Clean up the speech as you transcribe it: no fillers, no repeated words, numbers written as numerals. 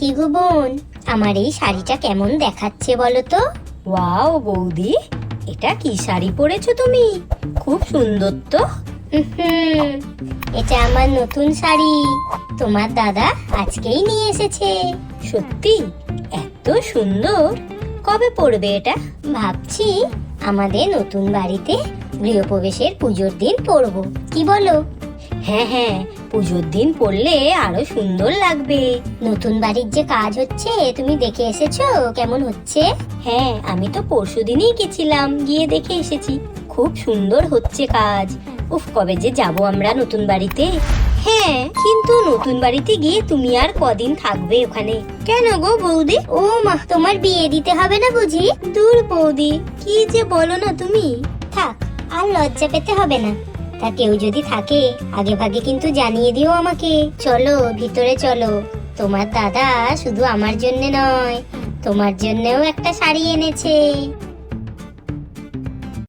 কি গো বোন, আমার এই শাড়িটা কেমন দেখাচ্ছে বলো তো? ওয়াও বৌদি, এটা কি শাড়ি পরেছো তুমি? খুব সুন্দর তো। হুম, এটা আমার নতুন শাড়ি, তোমার দাদা আজকেই নিয়ে এসেছে। সত্যি এত সুন্দর? কবে পরবে এটা? ভাবছি আমাদের নতুন বাড়িতে গৃহপ্রবেশের পুজোর দিন পরবো, কি বলো? হ্যাঁ হ্যাঁ, পুজোর দিন পরলে আরো সুন্দর লাগবে। নতুন বাড়ির যে কাজ হচ্ছে তুমি দেখে এসেছো কেমন হচ্ছে? হ্যাঁ, আমি তো পরশুদিনই গেছিলাম, গিয়ে দেখে এসেছি। খুব সুন্দর হচ্ছে কাজ। উফ, কবে যে যাব আমরা নতুন বাড়িতে। হ্যাঁ, কিন্তু নতুন বাড়িতে গিয়ে তুমি আর কদিন থাকবে ওখানে? কেন গো বৌদি? ও মা, তোমার বিয়ে দিতে হবে না বুঝি? দূর বৌদি, কি যে বলো না তুমি। থাক, আর লজ্জা পেতে হবে না। তা কেউ যদি থাকে আগে ভাগে কিন্তু জানিয়ে দিও আমাকে। চলো ভিতরে চলো, তোমার দাদা শুধু আমার জন্য নয়, তোমার জন্যও একটা শাড়ি এনেছে।